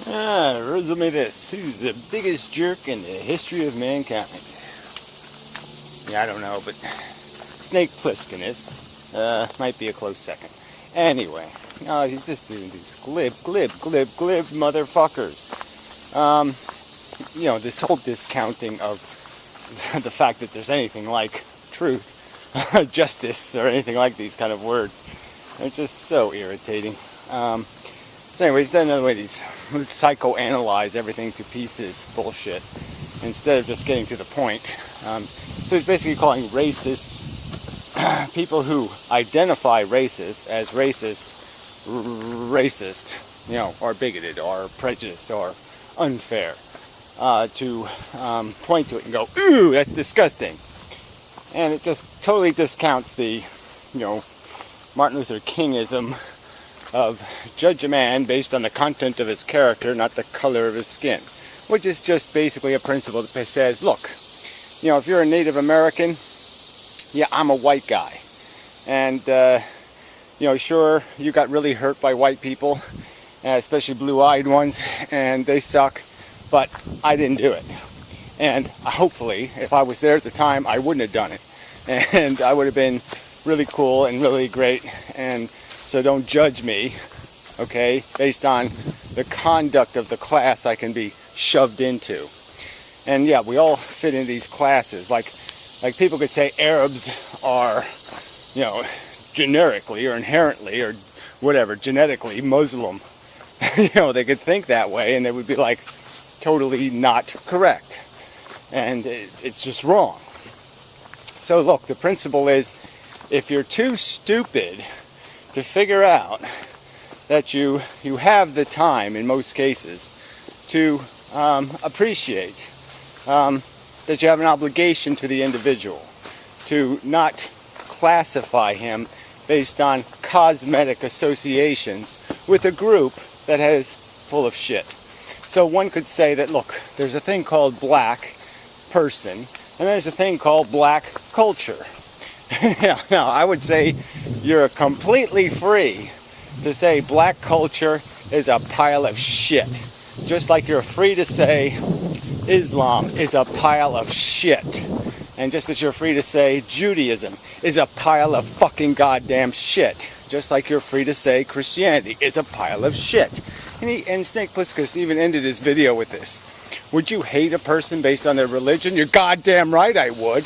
Riddle me this. Who's the biggest jerk in the history of mankind? Yeah, I don't know, but Snake Plisskenus might be a close second. Anyway, he's just doing these glib motherfuckers. This whole discounting of the fact that there's anything like truth, justice, or anything like these kind of words. It's just so irritating. So anyways, then another way these psychoanalyze everything to pieces bullshit instead of just getting to the point. So he's basically calling racists people who identify racist as racist, or bigoted, or prejudiced, or unfair. To point to it and go, ooh, that's disgusting. And it just totally discounts the, Martin Luther Kingism of judge a man based on the content of his character, not the color of his skin. Which is just basically a principle that says, look, if you're a Native American, yeah, I'm a white guy. And, sure, you got really hurt by white people, especially blue-eyed ones, and they suck. But I didn't do it. And hopefully, if I was there at the time, I wouldn't have done it. And I would have been really cool and really great. And so don't judge me, okay, based on the conduct of the class I can be shoved into. And yeah, we all fit in these classes. Like people could say Arabs are, generically or inherently or whatever, genetically Muslim. They could think that way and they would be like, totally not correct, and it's just wrong. So look, the principle is, if you're too stupid to figure out that you have the time in most cases to appreciate that you have an obligation to the individual, to not classify him based on cosmetic associations with a group that is full of shit. So one could say that, look, there's a thing called black person, and there's a thing called black culture. Now, I would say you're completely free to say black culture is a pile of shit. Just like you're free to say Islam is a pile of shit. And just as you're free to say Judaism is a pile of fucking goddamn shit. Just like you're free to say Christianity is a pile of shit. And Snake Plisskenus even ended his video with this. Would you hate a person based on their religion? You're goddamn right I would.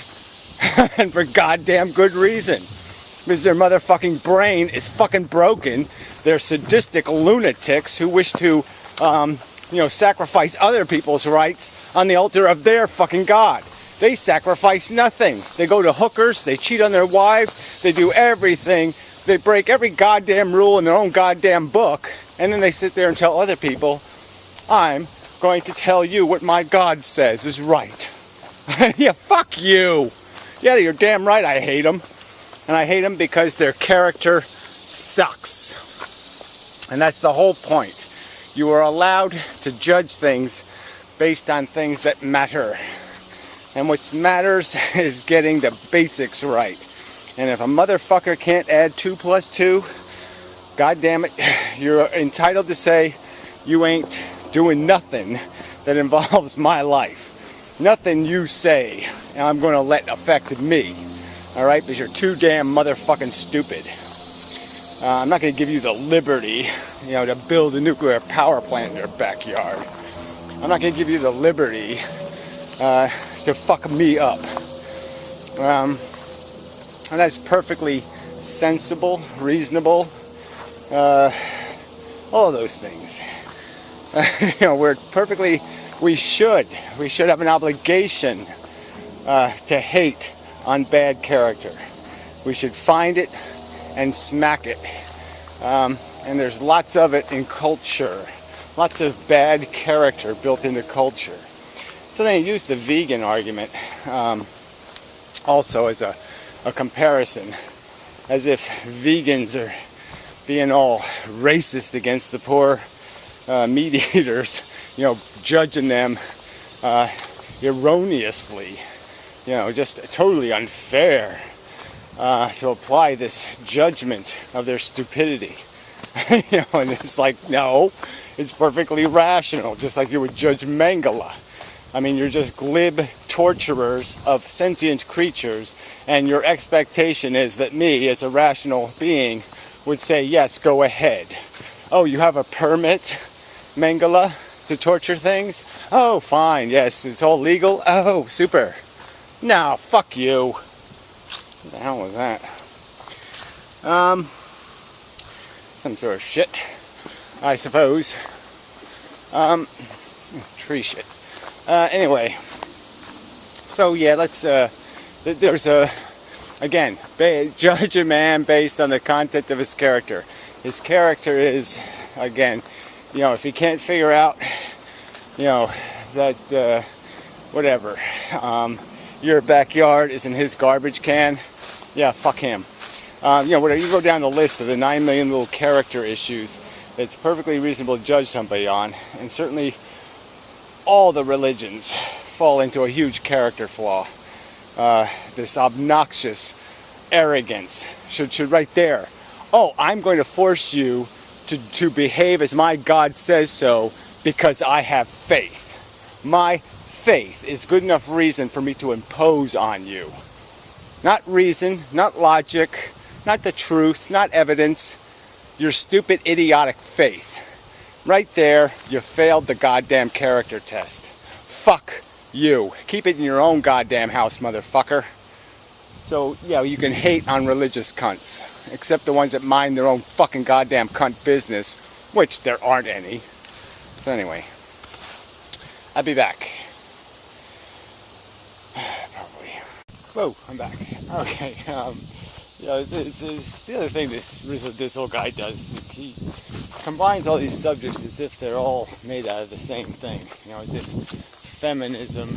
And for goddamn good reason. Because their motherfucking brain is fucking broken. They're sadistic lunatics who wish to, sacrifice other people's rights on the altar of their fucking God. They sacrifice nothing. They go to hookers, they cheat on their wives, they do everything. They break every goddamn rule in their own goddamn book, and then they sit there and tell other people, I'm going to tell you what my God says is right. Yeah, fuck you. Yeah, you're damn right I hate them. And I hate them because their character sucks. And that's the whole point. You are allowed to judge things based on things that matter. And what matters is getting the basics right. And if a motherfucker can't add 2 plus 2, God damn it, you're entitled to say you ain't doing nothing that involves my life. Nothing you say I'm going to let affect me. Alright, because you're too damn motherfucking stupid. I'm not going to give you the liberty, to build a nuclear power plant in your backyard. I'm not going to give you the liberty to fuck me up. And that's perfectly sensible, reasonable, all of those things. We should have an obligation to hate on bad character. We should find it and smack it. And there's lots of it in culture. Lots of bad character built into culture. So they use the vegan argument also as a comparison, as if vegans are being all racist against the poor meat eaters, judging them erroneously, just totally unfair to apply this judgment of their stupidity. And it's like, no, It's perfectly rational, just like you would judge Mengele. I mean, you're just glib torturers of sentient creatures, and your expectation is that me, as a rational being, would say, yes, go ahead. Oh, you have a permit, Mengele, to torture things? Oh, fine, yes, it's all legal? Oh, super. No, fuck you. What the hell was that? Some sort of shit, I suppose. Tree shit. Anyway, so yeah, let's, there's again, judge a man based on the content of his character. His character is, again, if he can't figure out, that, whatever, your backyard is in his garbage can, yeah, fuck him. Whatever, you go down the list of the 9 million little character issues it's perfectly reasonable to judge somebody on, and certainly all the religions fall into a huge character flaw. This obnoxious arrogance should right there. Oh, I'm going to force you to behave as my God says so because I have faith. My faith is good enough reason for me to impose on you. Not reason, not logic, not the truth, not evidence. Your stupid, idiotic faith. Right there, you failed the goddamn character test. Fuck you. Keep it in your own goddamn house, motherfucker. So, yeah, you can hate on religious cunts, except the ones that mind their own fucking goddamn cunt business, which there aren't any. So anyway, I'll be back. Probably. Whoa, I'm back. Okay, it's the other thing this little guy does is he combines all these subjects as if they're all made out of the same thing. As if feminism,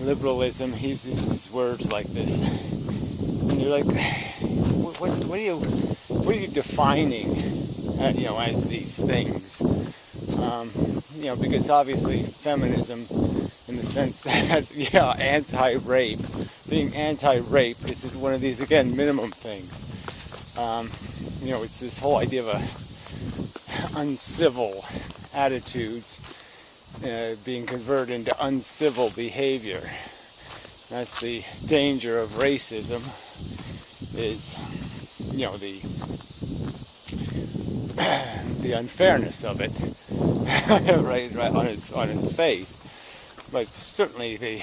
liberalism, he uses words like this, and you're like, what are you defining, as these things? Because obviously feminism, in the sense that, anti-rape, being anti-rape is one of these, again, minimum things. It's this whole idea of uncivil attitudes being converted into uncivil behavior. That's the danger of racism, is, the unfairness of it, right on its face. But certainly the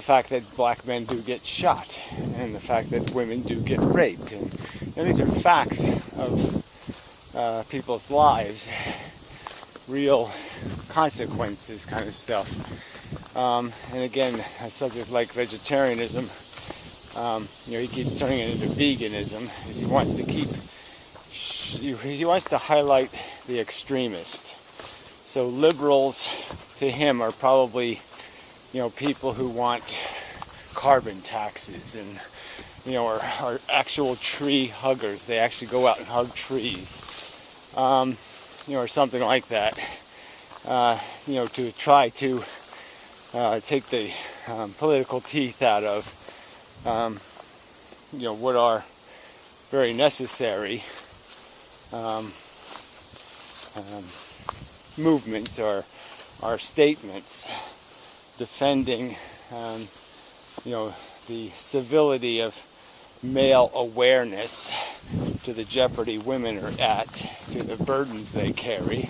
fact that black men do get shot, and the fact that women do get raped, and these are facts of people's lives, real consequences kind of stuff. And again, a subject like vegetarianism, he keeps turning it into veganism, because he wants to highlight the extremist. So liberals to him are probably, people who want carbon taxes and, are actual tree huggers. They actually go out and hug trees, or something like that, to try to take the political teeth out of, what are very necessary movements or statements defending, the civility of male awareness to the jeopardy women are at, to the burdens they carry,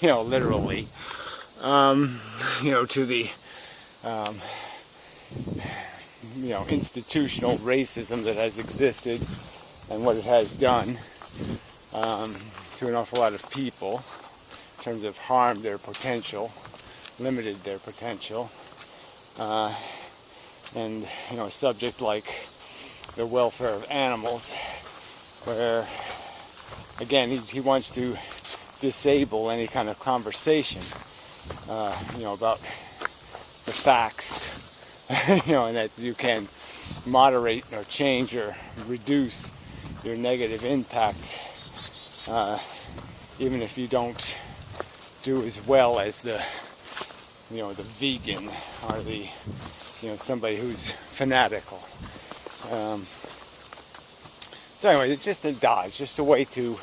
literally, to the, institutional racism that has existed and what it has done to an awful lot of people in terms of harmed their potential, limited their potential, and a subject like the welfare of animals, where again he wants to disable any kind of conversation about the facts, and that you can moderate or change or reduce your negative impact, even if you don't do as well as the vegan or the somebody who's fanatical. So anyway, it's just a dodge, just a way to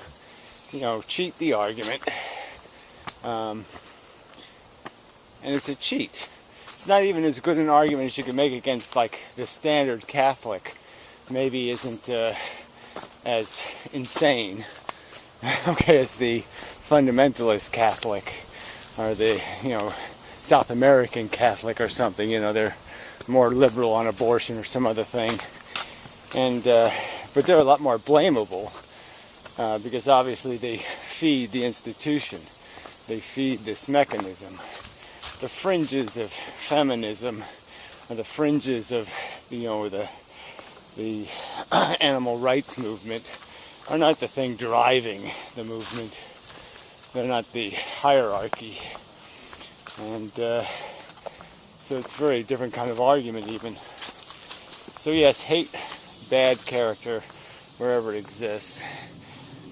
cheat the argument. And it's a cheat. It's not even as good an argument as you can make against, like, the standard Catholic. Maybe isn't as insane, okay, as the fundamentalist Catholic, or the, South American Catholic or something. They're more liberal on abortion or some other thing. And but they're a lot more blamable, because obviously they feed the institution. They feed this mechanism. The fringes of feminism, or the fringes of, the animal rights movement, are not the thing driving the movement. They're not the hierarchy. And so it's a very different kind of argument even. So yes, hate bad character wherever it exists.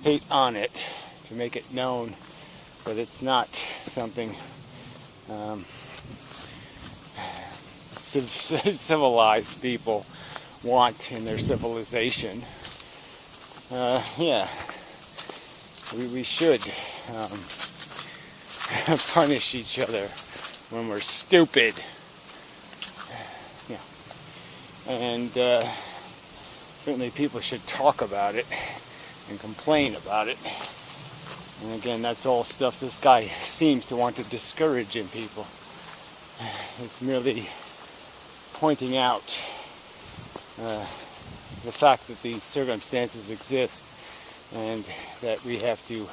Hate on it to make it known that it's not something civilized people want in their civilization. We should punish each other when we're stupid. And certainly people should talk about it and complain about it. And again, that's all stuff this guy seems to want to discourage in people. It's merely pointing out the fact that these circumstances exist, and that we have to,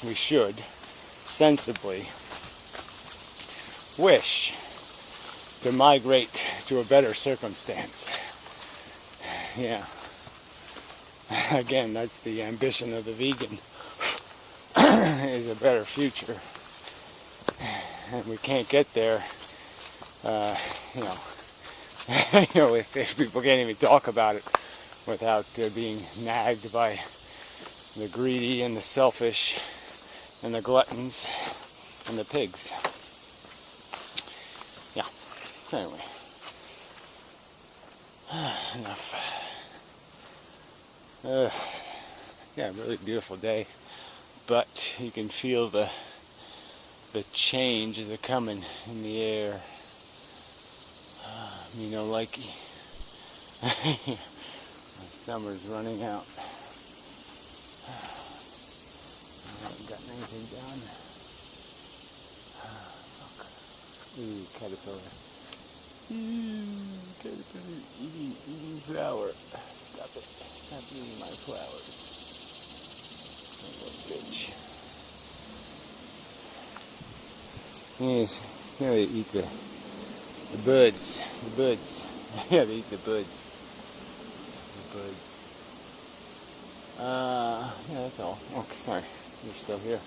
we should sensibly wish to migrate to a better circumstance. Yeah. Again, that's the ambition of the vegan, is a better future. And we can't get there, if people can't even talk about it without being nagged by the greedy and the selfish and the gluttons and the pigs. Yeah. Anyway. Enough. Yeah, really beautiful day, but you can feel the change is coming in the air. Like summer's running out. I haven't gotten anything done. Look. Ooh, caterpillar. Caterpillar eating flower. Stop it. Stop eating my flowers. Little bitch. Yes, yeah, they eat the buds. The buds. Yeah, they eat the buds. The buds. Yeah, that's all. Oh, sorry. You're still here.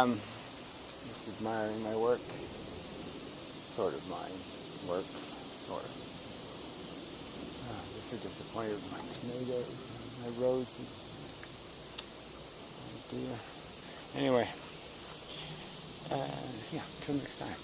Just admiring my work. Sort of my work. Sort of. Just so disappointed with my tomatoes, my roses. Oh dear. Anyway. Yeah, till next time.